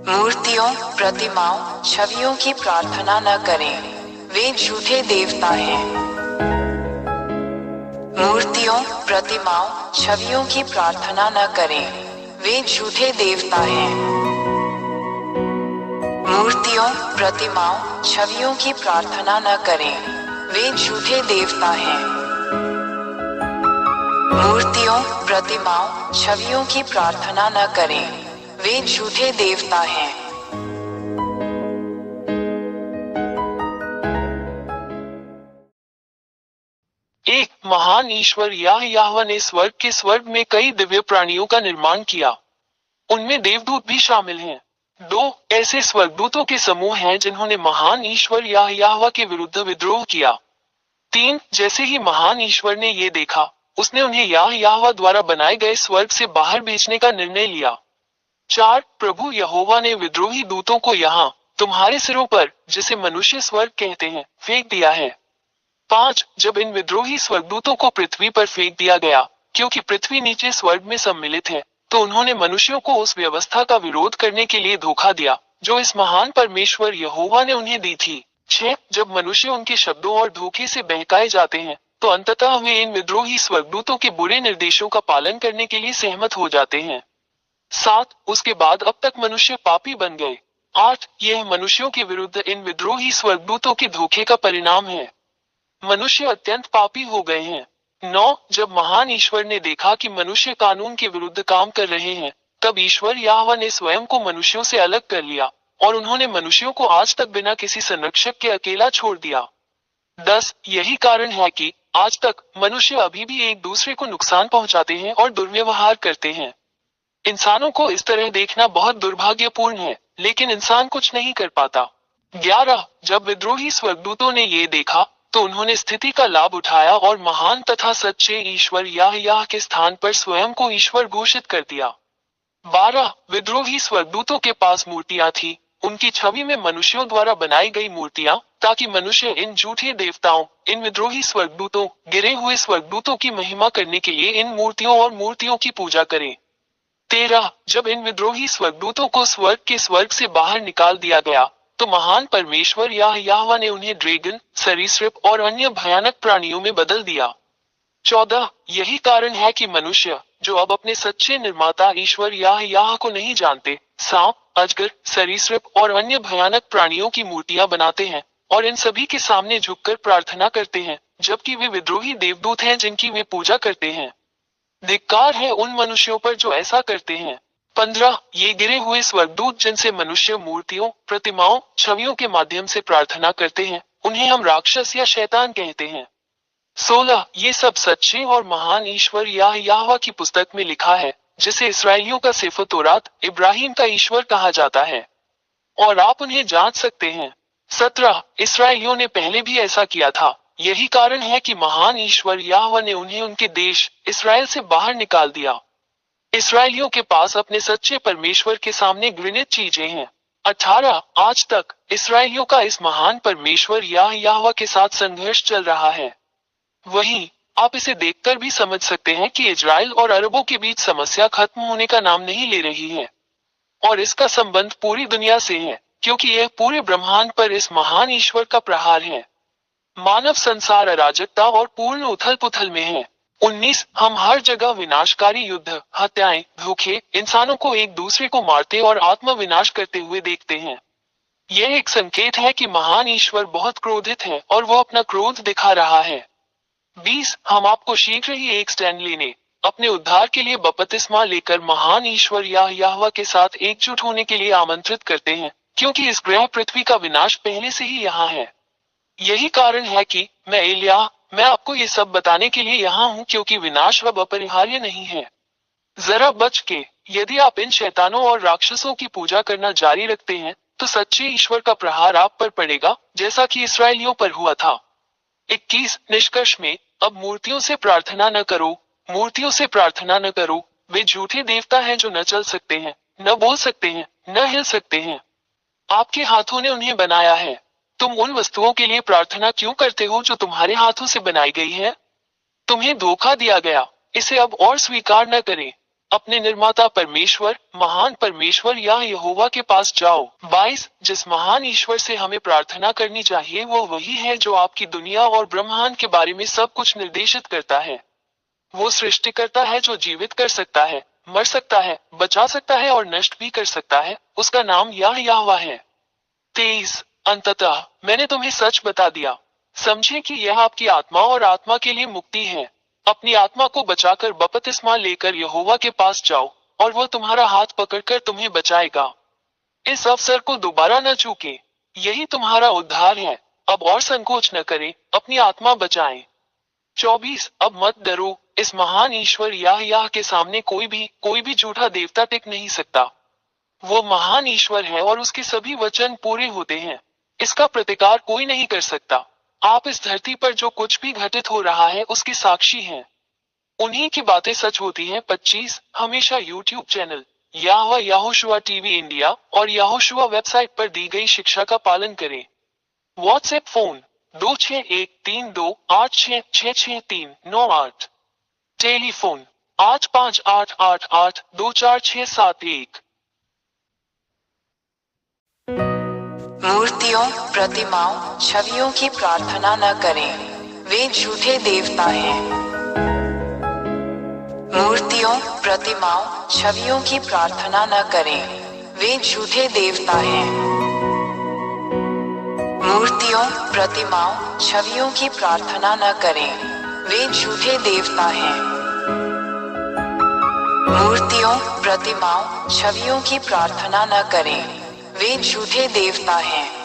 मूर्तियों, प्रतिमाओं, छवियों की प्रार्थना न करें, वे झूठे देवता हैं। मूर्तियों, प्रतिमाओं, छवियों की प्रार्थना न करें, वे झूठे देवता हैं। मूर्तियों, प्रतिमाओं, छवियों की प्रार्थना न करें, वे झूठे देवता हैं। मूर्तियों, प्रतिमाओं, छवियों की प्रार्थना न करें, वे झूठे देवता हैं। एक महान ईश्वर याहवा ने स्वर्ग में कई दिव्य प्राणियों का निर्माण किया। उनमें देवदूत भी शामिल हैं। दो ऐसे स्वर्गदूतों के समूह हैं जिन्होंने महान ईश्वर याहवा के विरुद्ध विद्रोह किया। तीन जैसे ही महान ईश्वर ने ये देखा, उसने उन्हें याहवा द्वारा बनाए गए स्वर्ग से बाहर भेजने का निर्णय लिया। चार प्रभु यहोवा ने विद्रोही दूतों को यहाँ तुम्हारे सिरों पर, जिसे मनुष्य स्वर्ग कहते हैं, फेंक दिया है। पांच जब इन विद्रोही स्वर्गदूतों को पृथ्वी पर फेंक दिया गया, क्योंकि पृथ्वी नीचे स्वर्ग में सम्मिलित है, तो उन्होंने मनुष्यों को उस व्यवस्था का विरोध करने के लिए धोखा दिया जो इस महान परमेश्वर यहोवा ने उन्हें दी थी। छह जब मनुष्य उनके शब्दों और धोखे से बहकाए जाते हैं, तो अंततः वे इन विद्रोही स्वर्गदूतों के बुरे निर्देशों का पालन करने के लिए सहमत हो जाते हैं। सात उसके बाद अब तक मनुष्य पापी बन गए। आठ यह मनुष्यों के विरुद्ध इन विद्रोही स्वर्गदूतों के धोखे का परिणाम है। मनुष्य अत्यंत पापी हो गए हैं। नौ जब महान ईश्वर ने देखा कि मनुष्य कानून के विरुद्ध काम कर रहे हैं, तब ईश्वर याहवा ने स्वयं को मनुष्यों से अलग कर लिया और उन्होंने मनुष्यों को आज तक बिना किसी संरक्षक के अकेला छोड़ दिया। 10 यही कारण है कि आज तक मनुष्य अभी भी एक दूसरे को नुकसान पहुंचाते हैं और दुर्व्यवहार करते हैं। इंसानों को इस तरह देखना बहुत दुर्भाग्यपूर्ण है, लेकिन इंसान कुछ नहीं कर पाता। 11 जब विद्रोही स्वर्गदूतों ने ये देखा, तो उन्होंने स्थिति का लाभ उठाया और महान तथा सच्चे ईश्वर याह के स्थान पर स्वयं को ईश्वर घोषित कर दिया। 12 विद्रोही स्वर्गदूतों के पास मूर्तियां थी, उनकी छवि में मनुष्यों द्वारा बनाई गई मूर्तियां, ताकि मनुष्य इन झूठे देवताओं, इन विद्रोही स्वर्गदूतों, गिरे हुए स्वर्गदूतों की महिमा करने के लिए इन मूर्तियों और मूर्तियों की पूजा करें। 13 जब इन विद्रोही स्वर्गदूतों को स्वर्ग से बाहर निकाल दिया गया, तो महान परमेश्वर याहवा ने उन्हें ड्रैगन, सरीसृप और अन्य भयानक प्राणियों में बदल दिया। 14 यही कारण है कि मनुष्य, जो अब अपने सच्चे निर्माता ईश्वर याह को नहीं जानते, सांप, अजगर, सरीसृप और अन्य भयानक प्राणियों की मूर्तियां बनाते हैं और इन सभी के सामने झुककर प्रार्थना करते हैं, जबकि वे विद्रोही देवदूत हैं जिनकी वे पूजा करते हैं। धिक्कार है उन मनुष्यों पर जो ऐसा करते हैं। 15 ये गिरे हुए स्वर्गदूत जिनसे मनुष्य मूर्तियों, प्रतिमाओं, छवियों के माध्यम से प्रार्थना करते हैं, उन्हें हम राक्षस या शैतान कहते हैं। 16 ये सब सच्चे और महान ईश्वर याहवा की पुस्तक में लिखा है, जिसे इसराइलियों का सेफर तौरात, इब्राहिम का ईश्वर कहा जाता है, और आप उन्हें जांच सकते हैं। 17 इसराइलियों ने पहले भी ऐसा किया था, यही कारण है कि महान ईश्वर याहवा ने उन्हें उनके देश इसराइल से बाहर निकाल दिया। इसराइलियों के पास अपने सच्चे परमेश्वर के सामने घृणित चीजें हैं। 18 आज तक इसराइलियों का इस महान परमेश्वर याहवा के साथ संघर्ष चल रहा है। वहीं आप इसे देखकर भी समझ सकते हैं कि इजराइल और अरबों के बीच समस्या खत्म होने का नाम नहीं ले रही है, और इसका संबंध पूरी दुनिया से है, क्योंकि यह पूरे ब्रह्मांड पर इस महान ईश्वर का प्रहार है। मानव संसार अराजकता और पूर्ण उथल पुथल में है। 19 हम हर जगह विनाशकारी युद्ध, हत्याएं, धोखे, इंसानों को एक दूसरे को मारते और आत्म विनाश करते हुए देखते हैं। यह एक संकेत है कि महान ईश्वर बहुत क्रोधित है और वो अपना क्रोध दिखा रहा है। 20 हम आपको शीघ्र ही एक स्टैंड लेने, अपने उद्धार के लिए बपतिस्मा लेकर महान ईश्वर याहवा के साथ एकजुट होने के लिए आमंत्रित करते हैं, क्योंकि इस ग्रह पृथ्वी का विनाश पहले से ही यहाँ है। यही कारण है कि मैं आपको ये सब बताने के लिए यहाँ हूँ, क्योंकि विनाश अब अपरिहार्य नहीं है। जरा बच के, यदि आप इन शैतानों और राक्षसों की पूजा करना जारी रखते हैं, तो सच्चे ईश्वर का प्रहार आप पर पड़ेगा, जैसा कि इसराइलियों पर हुआ था। 21 निष्कर्ष में, अब मूर्तियों से प्रार्थना न करो, मूर्तियों से प्रार्थना न करो, वे झूठे देवता हैं जो न चल सकते हैं, न बोल सकते हैं, न हिल सकते हैं। आपके हाथों ने उन्हें बनाया है। तुम उन वस्तुओं के लिए प्रार्थना क्यों करते हो जो तुम्हारे हाथों से बनाई गई है? तुम्हें धोखा दिया गया, इसे अब और स्वीकार न करें। अपने निर्माता परमेश्वर, महान परमेश्वर या यहोवा के पास जाओ। 22 जिस महान ईश्वर से हमें प्रार्थना करनी चाहिए वो वही है जो आपकी दुनिया और ब्रह्मांड के बारे में सब कुछ निर्देशित करता है। वो सृष्टिकर्ता है जो जीवित कर सकता है, मर सकता है, बचा सकता है और नष्ट भी कर सकता है। उसका नाम यहोवा है। 23 अंततः मैंने तुम्हें सच बता दिया। समझे कि यह आपकी आत्मा और आत्मा के लिए मुक्ति है। अपनी आत्मा को बचाकर बपतिस्मा लेकर यहोवा के पास जाओ और वह तुम्हारा हाथ पकड़कर तुम्हें बचाएगा। इस अवसर को दोबारा न चूके। यही तुम्हारा उद्धार है। अब और संकोच न करें, अपनी आत्मा बचाएं। 24 अब मत डरो। इस महान ईश्वर याह के सामने कोई भी झूठा देवता टिक नहीं सकता। वो महान ईश्वर है और उसके सभी वचन पूरे होते हैं। इसका प्रतिकार कोई नहीं कर सकता। आप इस धरती पर जो कुछ भी घटित हो रहा है उसके साक्षी हैं। उन्हीं की बातें सच होती हैं। 25 हमेशा YouTube channel Yehoshua TV India और यहोशुआ वेबसाइट पर दी गई शिक्षा का पालन करें। WhatsApp phone 261328666398। टेलीफोन 8588824671। मूर्तियों, प्रतिमाओं, छवियों की प्रार्थना न करें, वे झूठे देवता हैं। मूर्तियों, प्रतिमाओं, छवियों की प्रार्थना न करें, वे झूठे देवता हैं। मूर्तियों, प्रतिमाओं, छवियों की प्रार्थना न करें, वे झूठे देवता हैं। मूर्तियों, प्रतिमाओं, छवियों की प्रार्थना न करें, वे झूठे देवता हैं।